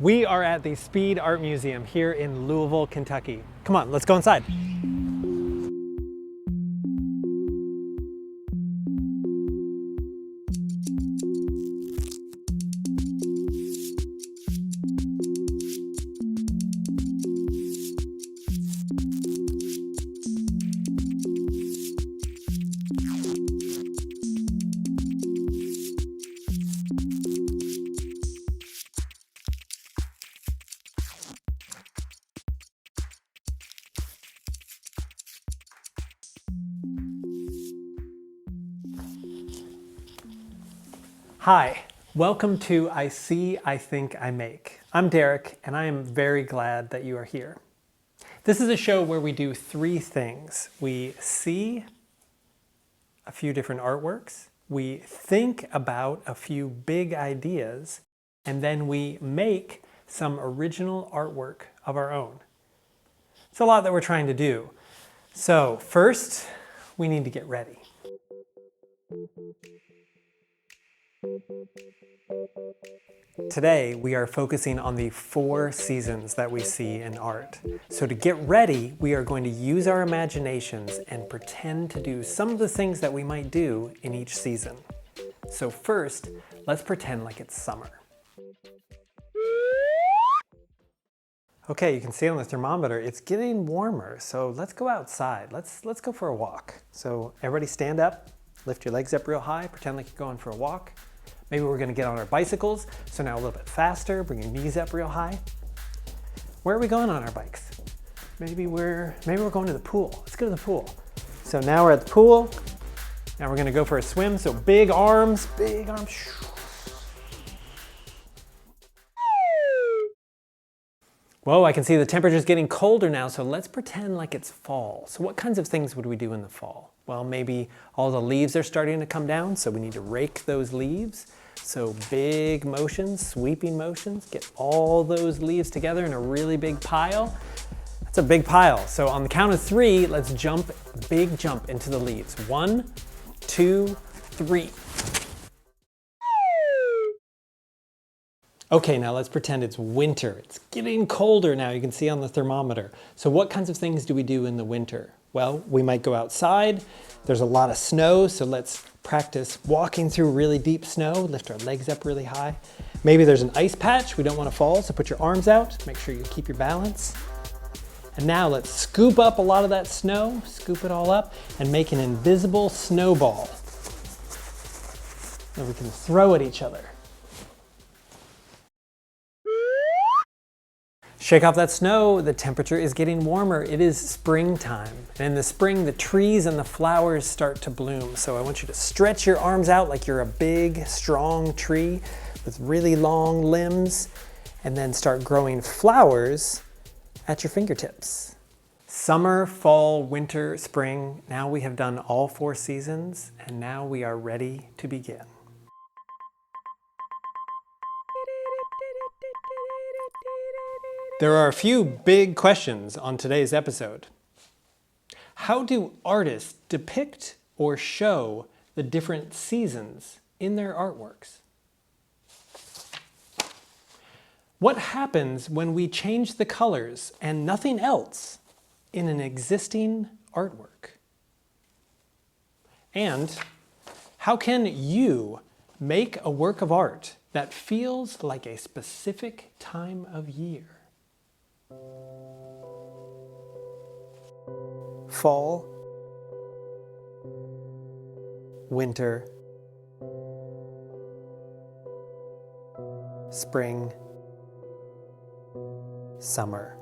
We are at the Speed Art Museum here in Louisville, Kentucky. Come on, let's go inside. Hi, welcome to I See, I Think, I Make. I'm Derek, and I am very glad that you are here. This is a show where we do three things. We see a few different artworks, we think about a few big ideas, and then we make some original artwork of our own. It's a lot that we're trying to do. So first, we need to get ready. Today, we are focusing on the 4 seasons that we see in art. So to get ready, we are going to use our imaginations and pretend to do some of the things that we might do in each season. So first, let's pretend like it's summer. Okay, you can see on the thermometer, it's getting warmer, so let's go outside. Let's go for a walk. So everybody stand up, lift your legs up real high, pretend like you're going for a walk. Maybe we're gonna get on our bicycles, so now a little bit faster, bring your knees up real high. Where are we going on our bikes? Maybe we're going to the pool. Let's go to the pool. So now we're at the pool. Now we're gonna go for a swim, so big arms, big arms. Whoa, I can see the temperature's getting colder now, so let's pretend like it's fall. So what kinds of things would we do in the fall? Well, maybe all the leaves are starting to come down, so we need to rake those leaves. So big motions, sweeping motions, get all those leaves together in a really big pile. That's a big pile. So on the count of 3, let's jump, big jump into the leaves. 1, 2, 3. Okay, now let's pretend it's winter. It's getting colder now, you can see on the thermometer. So what kinds of things do we do in the winter? Well, we might go outside. There's a lot of snow, so let's practice walking through really deep snow, lift our legs up really high. Maybe there's an ice patch, we don't want to fall, so put your arms out, make sure you keep your balance. And now let's scoop up a lot of that snow, scoop it all up, and make an invisible snowball that we can throw at each other. Shake off that snow, the temperature is getting warmer. It is springtime. And in the spring, the trees and the flowers start to bloom. So I want you to stretch your arms out like you're a big, strong tree with really long limbs, and then start growing flowers at your fingertips. Summer, fall, winter, spring. Now we have done all 4 seasons, and now we are ready to begin. There are a few big questions on today's episode. How do artists depict or show the different seasons in their artworks? What happens when we change the colors and nothing else in an existing artwork? And how can you make a work of art that feels like a specific time of year? Fall, winter, spring, summer.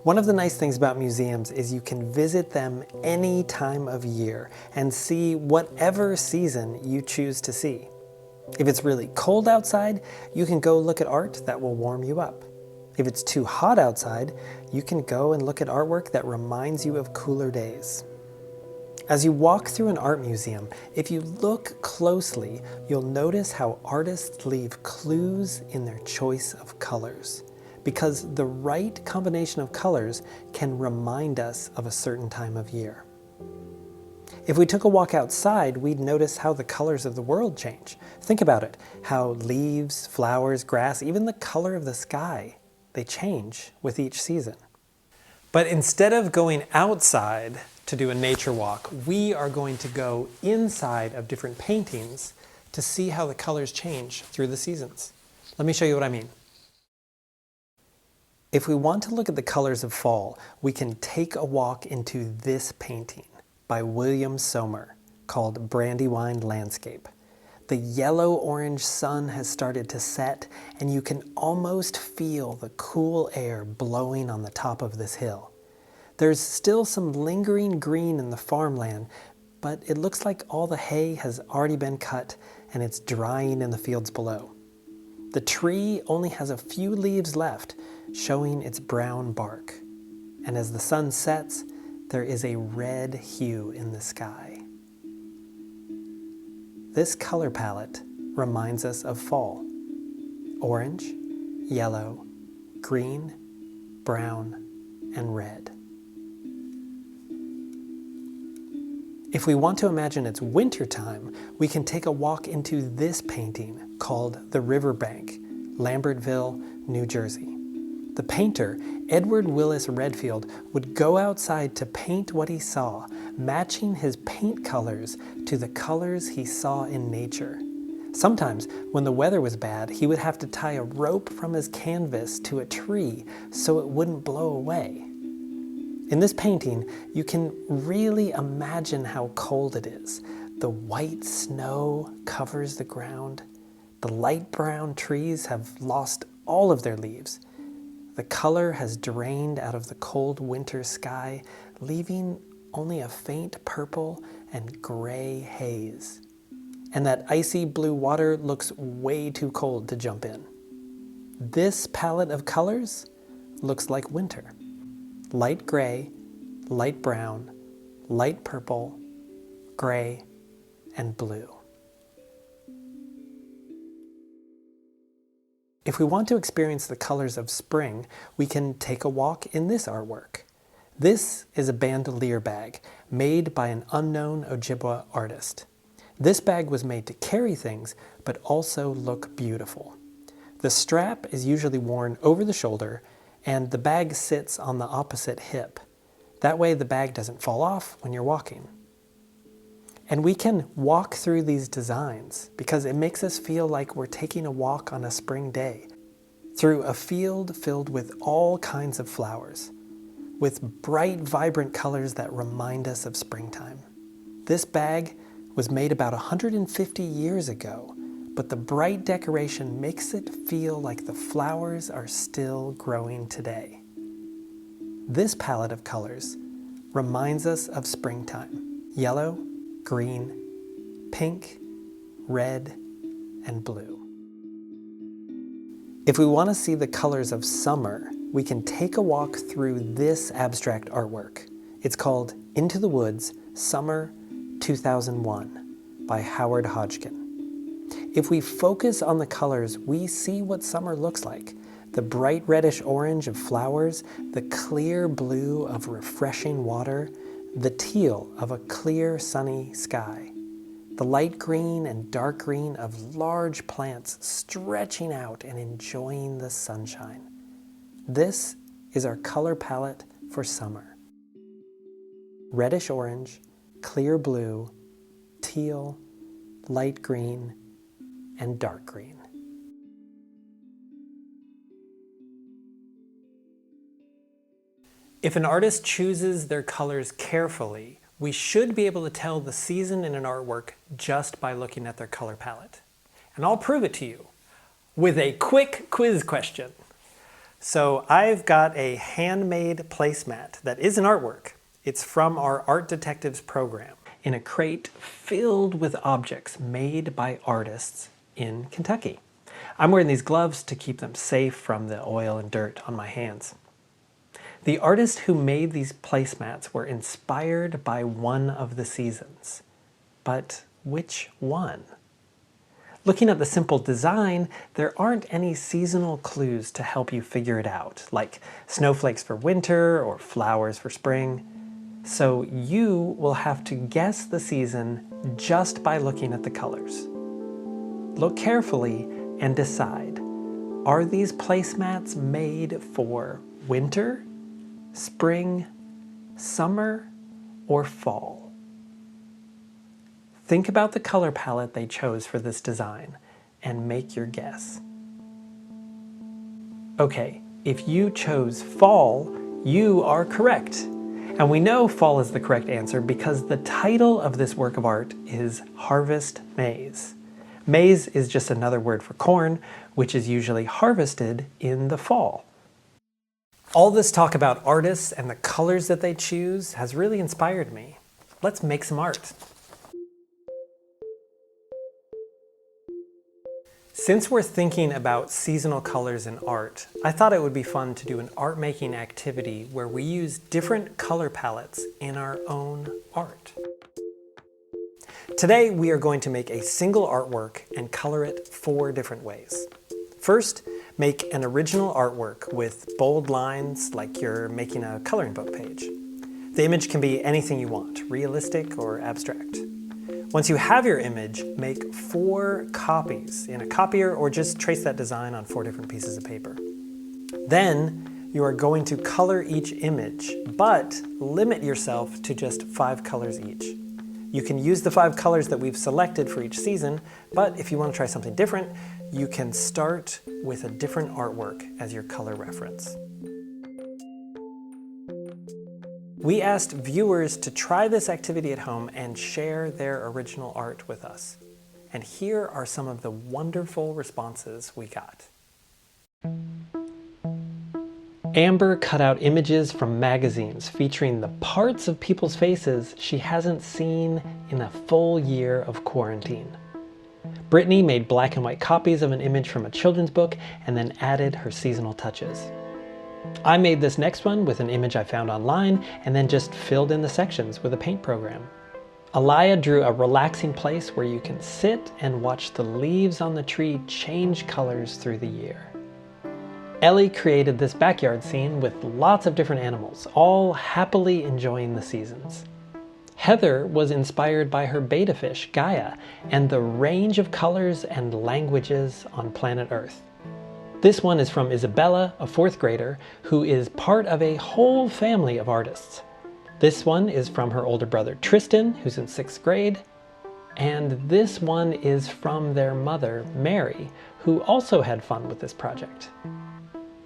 One of the nice things about museums is you can visit them any time of year and see whatever season you choose to see. If it's really cold outside, you can go look at art that will warm you up. If it's too hot outside, you can go and look at artwork that reminds you of cooler days. As you walk through an art museum, if you look closely, you'll notice how artists leave clues in their choice of colors, because the right combination of colors can remind us of a certain time of year. If we took a walk outside, we'd notice how the colors of the world change. Think about it, how leaves, flowers, grass, even the color of the sky, they change with each season. But instead of going outside to do a nature walk, we are going to go inside of different paintings to see how the colors change through the seasons. Let me show you what I mean. If we want to look at the colors of fall, we can take a walk into this painting by William Sommer called Brandywine Landscape. The yellow-orange sun has started to set, and you can almost feel the cool air blowing on the top of this hill. There's still some lingering green in the farmland, but it looks like all the hay has already been cut and it's drying in the fields below. The tree only has a few leaves left, showing its brown bark. And as the sun sets, there is a red hue in the sky. This color palette reminds us of fall. Orange, yellow, green, brown, and red. If we want to imagine it's wintertime, we can take a walk into this painting called The Riverbank, Lambertville, New Jersey. The painter, Edward Willis Redfield, would go outside to paint what he saw, matching his paint colors to the colors he saw in nature. Sometimes, when the weather was bad, he would have to tie a rope from his canvas to a tree so it wouldn't blow away. In this painting, you can really imagine how cold it is. The white snow covers the ground. The light brown trees have lost all of their leaves. The color has drained out of the cold winter sky, leaving only a faint purple and gray haze. And that icy blue water looks way too cold to jump in. This palette of colors looks like winter. Light gray, light brown, light purple, gray, and blue. If we want to experience the colors of spring, we can take a walk in this artwork. This is a bandolier bag made by an unknown Ojibwa artist. This bag was made to carry things, but also look beautiful. The strap is usually worn over the shoulder, and the bag sits on the opposite hip. That way the bag doesn't fall off when you're walking. And we can walk through these designs because it makes us feel like we're taking a walk on a spring day through a field filled with all kinds of flowers, with bright, vibrant colors that remind us of springtime. This bag was made about 150 years ago, but the bright decoration makes it feel like the flowers are still growing today. This palette of colors reminds us of springtime: yellow, green, pink, red, and blue. If we want to see the colors of summer, we can take a walk through this abstract artwork. It's called Into the Woods, Summer 2001 by Howard Hodgkin. If we focus on the colors, we see what summer looks like. The bright reddish orange of flowers, the clear blue of refreshing water, the teal of a clear sunny sky, the light green and dark green of large plants stretching out and enjoying the sunshine. This is our color palette for summer. Reddish orange, clear blue, teal, light green, and dark green. If an artist chooses their colors carefully, we should be able to tell the season in an artwork just by looking at their color palette. And I'll prove it to you with a quick quiz question. So I've got a handmade placemat that is an artwork. It's from our Art Detectives program in a crate filled with objects made by artists in Kentucky. I'm wearing these gloves to keep them safe from the oil and dirt on my hands. The artists who made these placemats were inspired by one of the seasons. But which one? Looking at the simple design, there aren't any seasonal clues to help you figure it out, like snowflakes for winter or flowers for spring. So you will have to guess the season just by looking at the colors. Look carefully and decide, are these placemats made for winter, spring, summer, or fall? Think about the color palette they chose for this design and make your guess. Okay, if you chose fall, you are correct. And we know fall is the correct answer because the title of this work of art is Harvest Maize. Maize is just another word for corn, which is usually harvested in the fall. All this talk about artists and the colors that they choose has really inspired me. Let's make some art. Since we're thinking about seasonal colors in art, I thought it would be fun to do an art making activity where we use different color palettes in our own art. Today we are going to make a single artwork and color it 4 different ways. First, make an original artwork with bold lines like you're making a coloring book page. The image can be anything you want, realistic or abstract. Once you have your image, make 4 copies in a copier or just trace that design on 4 different pieces of paper. Then you are going to color each image, but limit yourself to just 5 colors each. You can use the 5 colors that we've selected for each season, but if you want to try something different, you can start with a different artwork as your color reference. We asked viewers to try this activity at home and share their original art with us. And here are some of the wonderful responses we got. Amber cut out images from magazines featuring the parts of people's faces she hasn't seen in a full year of quarantine. Brittany made black and white copies of an image from a children's book and then added her seasonal touches. I made this next one with an image I found online and then just filled in the sections with a paint program. Alaya drew a relaxing place where you can sit and watch the leaves on the tree change colors through the year. Ellie created this backyard scene with lots of different animals, all happily enjoying the seasons. Heather was inspired by her betta fish, Gaia, and the range of colors and languages on planet Earth. This one is from Isabella, a 4th grader, who is part of a whole family of artists. This one is from her older brother Tristan, who's in 6th grade. And this one is from their mother, Mary, who also had fun with this project.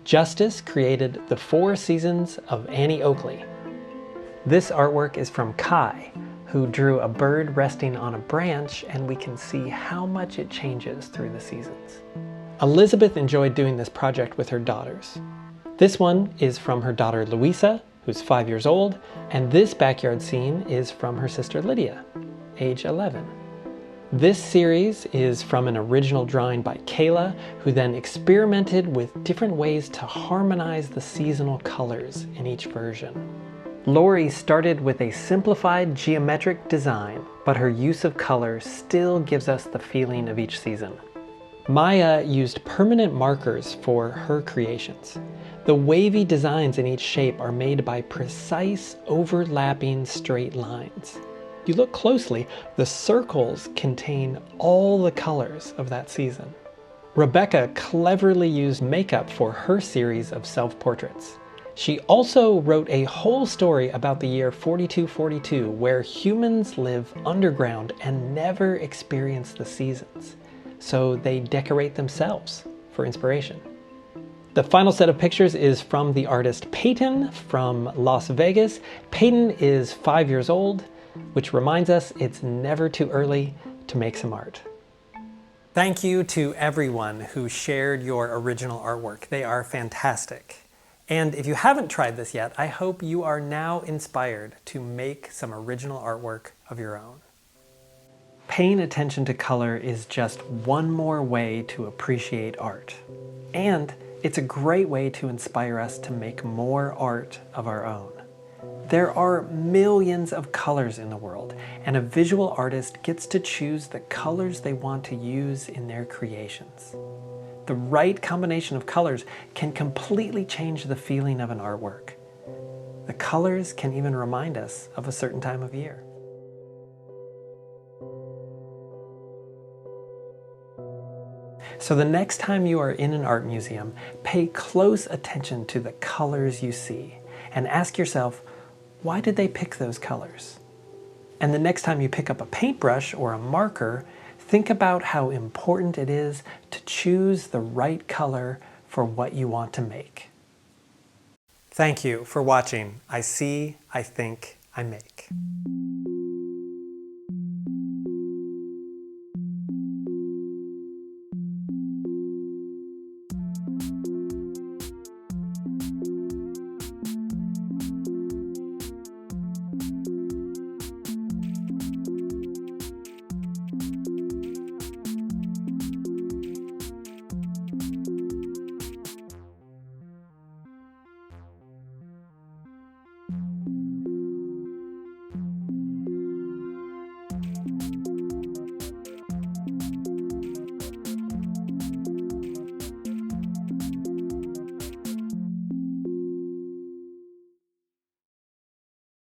Justice created the 4 seasons of Annie Oakley. This artwork is from Kai, who drew a bird resting on a branch, and we can see how much it changes through the seasons. Elizabeth enjoyed doing this project with her daughters. This one is from her daughter Louisa, who's 5 years old, and this backyard scene is from her sister Lydia, age 11. This series is from an original drawing by Kayla, who then experimented with different ways to harmonize the seasonal colors in each version. Lori started with a simplified geometric design, but her use of color still gives us the feeling of each season. Maya used permanent markers for her creations. The wavy designs in each shape are made by precise overlapping straight lines. You look closely, the circles contain all the colors of that season. Rebecca cleverly used makeup for her series of self-portraits. She also wrote a whole story about the year 4242, where humans live underground and never experience the seasons. So they decorate themselves for inspiration. The final set of pictures is from the artist Peyton from Las Vegas. Peyton is 5 years old, which reminds us it's never too early to make some art. Thank you to everyone who shared your original artwork. They are fantastic. And if you haven't tried this yet, I hope you are now inspired to make some original artwork of your own. Paying attention to color is just one more way to appreciate art. And it's a great way to inspire us to make more art of our own. There are millions of colors in the world, and a visual artist gets to choose the colors they want to use in their creations. The right combination of colors can completely change the feeling of an artwork. The colors can even remind us of a certain time of year. So the next time you are in an art museum, pay close attention to the colors you see and ask yourself, why did they pick those colors? And the next time you pick up a paintbrush or a marker, think about how important it is to choose the right color for what you want to make. Thank you for watching I See, I Think, I Make.